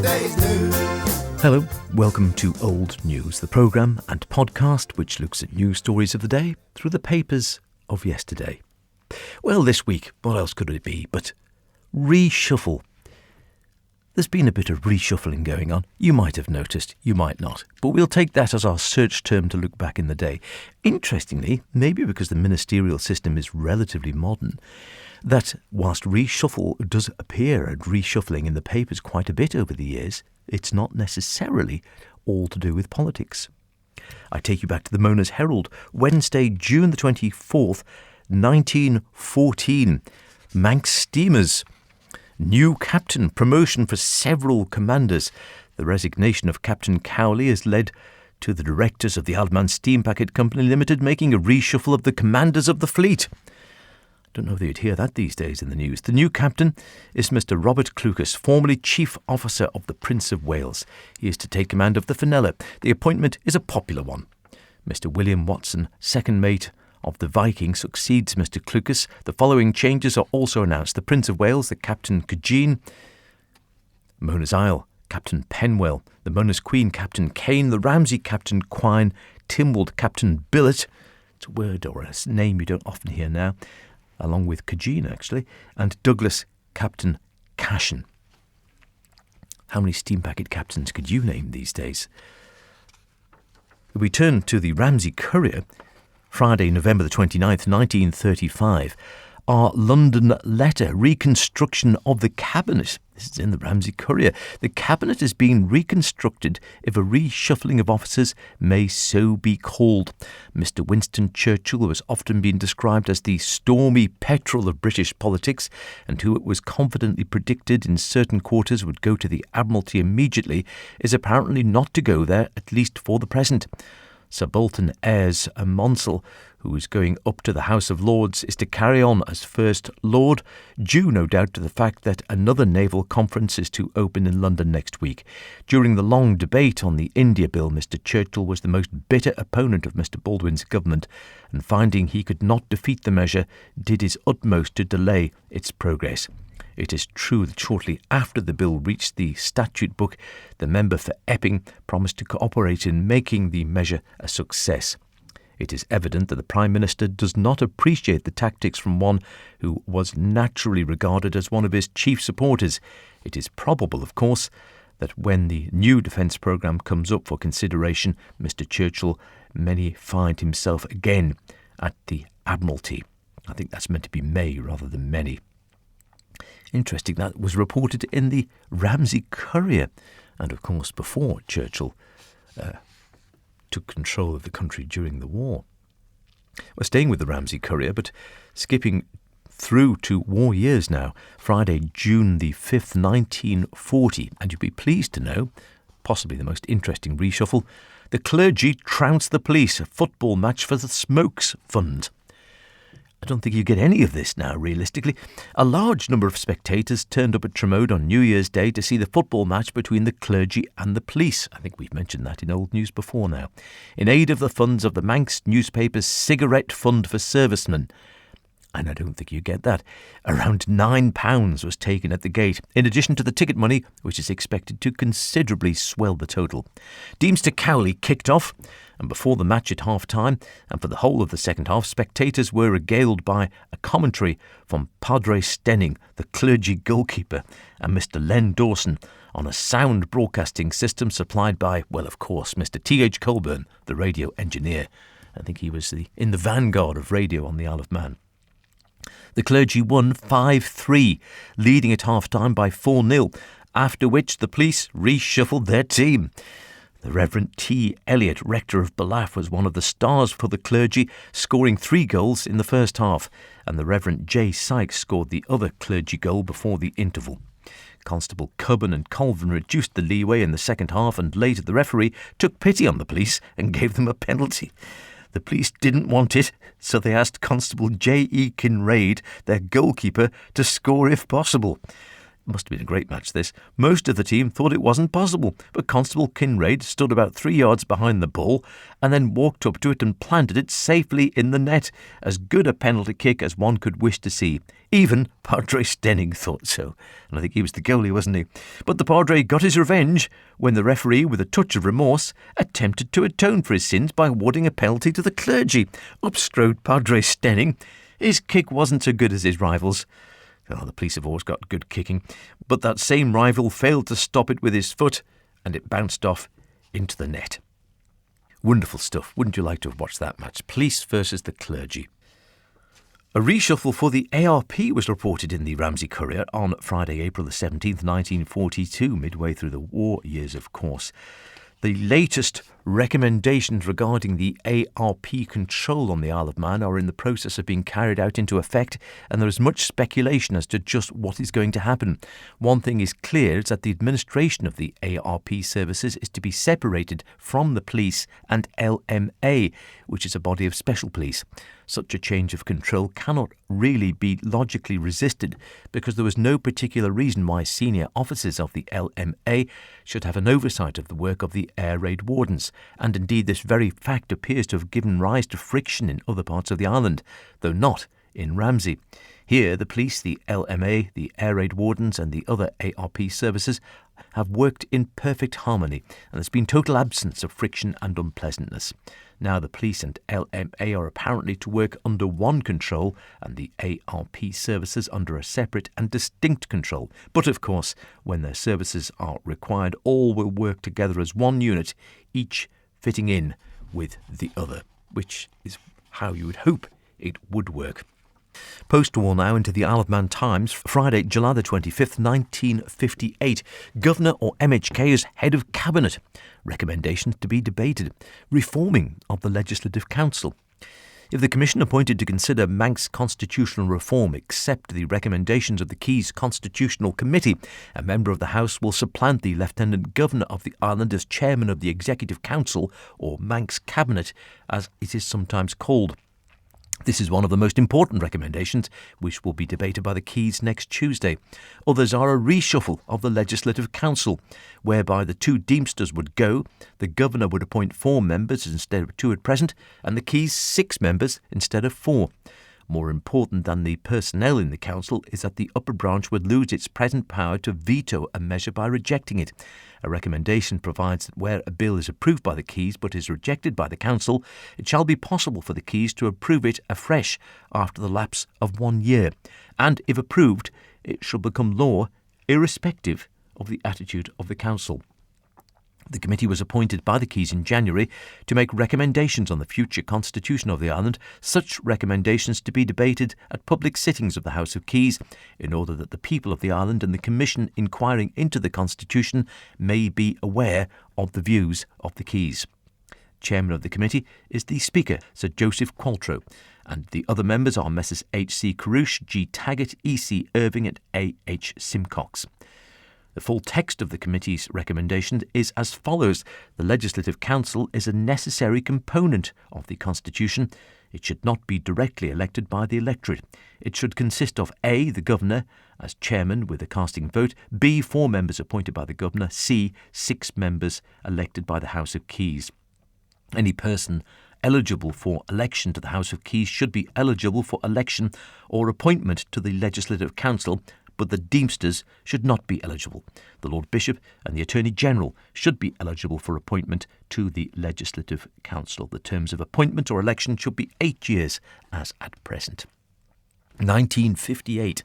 yesterday's news. Hello, welcome to Old News, the programme and podcast which looks at news stories of the day through the papers of yesterday. Well, this week, what else could it be but reshuffle? There's been a bit of reshuffling going on. You might have noticed, you might not. But we'll take that as our search term to look back in the day. Interestingly, maybe because the ministerial system is relatively modern, that whilst reshuffle does appear at reshuffling in the papers quite a bit over the years, it's not necessarily all to do with politics. I take you back to the Mona's Herald, Wednesday, June the 24th, 1914. Manx steamers. New captain, promotion for several commanders. The resignation of Captain Cowley has led to the directors of the Aldman Steam Packet Company Limited making a reshuffle of the commanders of the fleet. I don't know if you'd hear that these days in the news. The new captain is Mr. Robert Clucas, formerly Chief Officer of the Prince of Wales. He is to take command of the Fenella. The appointment is a popular one. Mr. William Watson, second mate of the Viking, succeeds Mr. Clucas. The following changes are also announced. The Prince of Wales, the Captain Cageen. Mona's Isle, Captain Penwell. The Mona's Queen, Captain Kane. The Ramsey, Captain Quine. Tynwald, Captain Billet. It's a word or a name you don't often hear now. Along with Cageen, actually. And Douglas, Captain Cashen. How many steam packet captains could you name these days? If we turn to the Ramsey Courier, Friday, November the 29th, 1935, our London letter, reconstruction of the Cabinet. This is in the Ramsey Courier. The Cabinet is being reconstructed if a reshuffling of officers may so be called. Mr. Winston Churchill, who has often been described as the stormy petrel of British politics and who it was confidently predicted in certain quarters would go to the Admiralty immediately, is apparently not to go there, at least for the present. Sir Bolton Ayres Monsell, who is going up to the House of Lords, is to carry on as First Lord, due no doubt to the fact that another naval conference is to open in London next week. During the long debate on the India Bill, Mr. Churchill was the most bitter opponent of Mr. Baldwin's government, and finding he could not defeat the measure, did his utmost to delay its progress. It is true that shortly after the bill reached the statute book, the member for Epping promised to cooperate in making the measure a success. It is evident that the Prime Minister does not appreciate the tactics from one who was naturally regarded as one of his chief supporters. It is probable, of course, that when the new defence programme comes up for consideration, Mr. Churchill may find himself again at the Admiralty. I think that's meant to be may rather than many. Interesting, that was reported in the Ramsey Courier, and of course before Churchill took control of the country during the war. We're staying with the Ramsey Courier, but skipping through to war years now. Friday, June the 5th, 1940, and you'll be pleased to know, possibly the most interesting reshuffle, the clergy trounced the police, a football match for the Smokes Fund. I don't think you get any of this now, realistically. A large number of spectators turned up at Tramode on New Year's Day to see the football match between the clergy and the police. I think we've mentioned that in old news before now. In aid of the funds of the Manx newspaper's Cigarette Fund for Servicemen. And I don't think you get that. Around £9 was taken at the gate, in addition to the ticket money, which is expected to considerably swell the total. Deemster Cowley kicked off, and before the match at half-time, and for the whole of the second half, spectators were regaled by a commentary from Padre Stenning, the clergy goalkeeper, and Mr. Len Dawson, on a sound broadcasting system supplied by, well, of course, Mr. T.H. Colburn, the radio engineer. I think he was in the vanguard of radio on the Isle of Man. The clergy won 5-3, leading at half-time by 4-0, after which the police reshuffled their team. The Reverend T. Elliott, rector of Ballaugh, was one of the stars for the clergy, scoring 3 goals in the first half, and the Reverend J. Sykes scored the other clergy goal before the interval. Constable Cubban and Colvin reduced the leeway in the second half, and later the referee took pity on the police and gave them a penalty. The police didn't want it, so they asked Constable J.E. Kinraid, their goalkeeper, to score if possible. Must have been a great match, this. Most of the team thought it wasn't possible, but Constable Kinraid stood about 3 yards behind the ball and then walked up to it and planted it safely in the net. As good a penalty kick as one could wish to see. Even Padre Stenning thought so. And I think he was the goalie, wasn't he? But the Padre got his revenge when the referee, with a touch of remorse, attempted to atone for his sins by awarding a penalty to the clergy. Up strode Padre Stenning. His kick wasn't so good as his rivals. Oh, the police have always got good kicking. But that same rival failed to stop it with his foot, and it bounced off into the net. Wonderful stuff. Wouldn't you like to have watched that match? Police versus the clergy. A reshuffle for the ARP was reported in the Ramsey Courier on Friday, April the 17th, 1942, midway through the war years, of course. The latest recommendations regarding the ARP control on the Isle of Man are in the process of being carried out into effect, and there is much speculation as to just what is going to happen. One thing is clear, is that the administration of the ARP services is to be separated from the police and LMA, which is a body of special police. Such a change of control cannot really be logically resisted, because there was no particular reason why senior officers of the LMA should have an oversight of the work of the air raid wardens, and indeed this very fact appears to have given rise to friction in other parts of the island, though not in Ramsey. Here, the police, the LMA, the air raid wardens and the other ARP services have worked in perfect harmony, and there's been total absence of friction and unpleasantness. Now the police and LMA are apparently to work under one control and the ARP services under a separate and distinct control. But of course, when their services are required, all will work together as one unit, each fitting in with the other, which is how you would hope it would work. Post-war now into the Isle of Man Times, Friday, July the 25th, 1958. Governor or MHK as head of cabinet. Recommendations to be debated. Reforming of the Legislative Council. If the commission appointed to consider Manx constitutional reform accept the recommendations of the Keys Constitutional Committee, a member of the House will supplant the Lieutenant Governor of the island as chairman of the Executive Council, or Manx Cabinet, as it is sometimes called. This is one of the most important recommendations, which will be debated by the Keys next Tuesday. Others are a reshuffle of the Legislative Council, whereby the 2 Deemsters would go, the Governor would appoint 4 members instead of 2 at present, and the Keys 6 members instead of 4. More important than the personnel in the council is that the upper branch would lose its present power to veto a measure by rejecting it. A recommendation provides that where a bill is approved by the Keys but is rejected by the council, it shall be possible for the Keys to approve it afresh after the lapse of 1 year, and if approved, it shall become law irrespective of the attitude of the council. The committee was appointed by the Keys in January to make recommendations on the future constitution of the island, such recommendations to be debated at public sittings of the House of Keys, in order that the people of the island and the commission inquiring into the constitution may be aware of the views of the Keys. Chairman of the committee is the Speaker, Sir Joseph Qualtrough, and the other members are Messrs H.C. Carouche, G. Taggart, E.C. Irving and A.H. Simcox. The full text of the committee's recommendation is as follows. The Legislative Council is a necessary component of the Constitution. It should not be directly elected by the electorate. It should consist of A, the Governor, as chairman with a casting vote, B, 4 members appointed by the Governor, C, 6 members elected by the House of Keys. Any person eligible for election to the House of Keys should be eligible for election or appointment to the Legislative Council, but the Deemsters should not be eligible. The Lord Bishop and the Attorney General should be eligible for appointment to the Legislative Council. The terms of appointment or election should be 8 years, as at present. 1958,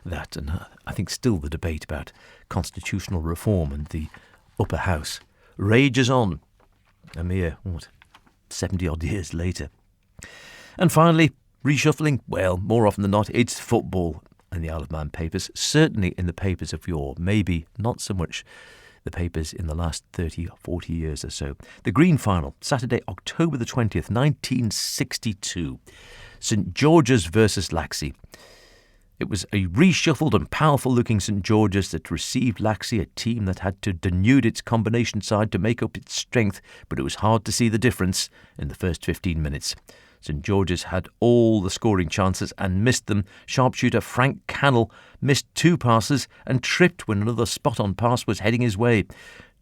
that, and I think still the debate about constitutional reform and the upper house rages on, a mere, 70-odd years later. And finally, reshuffling, well, more often than not, it's football in the Isle of Man papers, certainly in the papers of yore, maybe not so much the papers in the last 30 or 40 years or so. The Green Final, Saturday, October the 20th, 1962. St George's versus Laxey. It was a reshuffled and powerful-looking St George's that received Laxey, a team that had to denude its combination side to make up its strength, but it was hard to see the difference in the first 15 minutes. St George's had all the scoring chances and missed them. Sharpshooter Frank Cannell missed 2 passes and tripped when another spot-on pass was heading his way.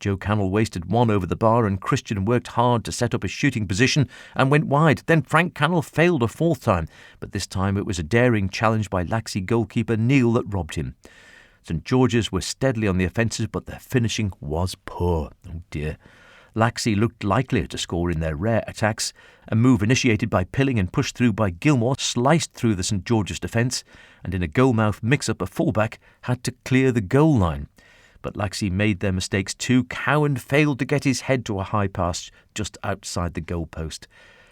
Joe Cannell wasted one over the bar and Christian worked hard to set up a shooting position and went wide. Then Frank Cannell failed a 4th time, but this time it was a daring challenge by Laxey goalkeeper Neil that robbed him. St George's were steadily on the offensive, but their finishing was poor. Oh dear. Laxey looked likelier to score in their rare attacks. A move initiated by Pilling and pushed through by Gilmore sliced through the St George's defence, and in a goalmouth mix-up a fullback had to clear the goal line. But Laxey made their mistakes too. Cowan failed to get his head to a high pass just outside the goal post.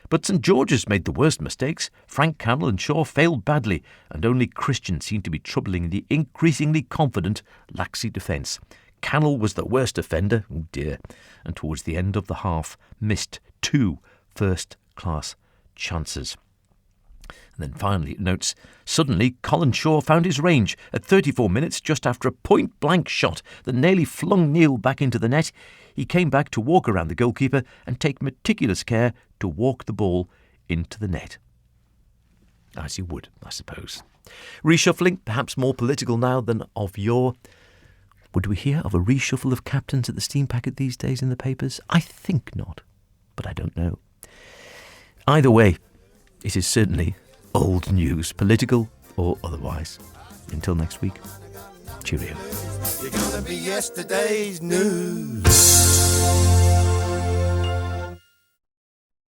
But St George's made the worst mistakes. Frank Cannell and Shaw failed badly, and only Christian seemed to be troubling the increasingly confident Laxey defence. Cannell was the worst offender, oh dear, and towards the end of the half missed 2 first-class chances. And then finally it notes, suddenly Colin Shaw found his range at 34 minutes just after a point-blank shot that nearly flung Neil back into the net. He came back to walk around the goalkeeper and take meticulous care to walk the ball into the net. As you would, I suppose. Reshuffling, perhaps more political now than of yore. Would we hear of a reshuffle of captains at the Steam Packet these days in the papers? I think not, but I don't know. Either way, it is certainly old news, political or otherwise. Until next week, cheerio. You're gonna be yesterday's news.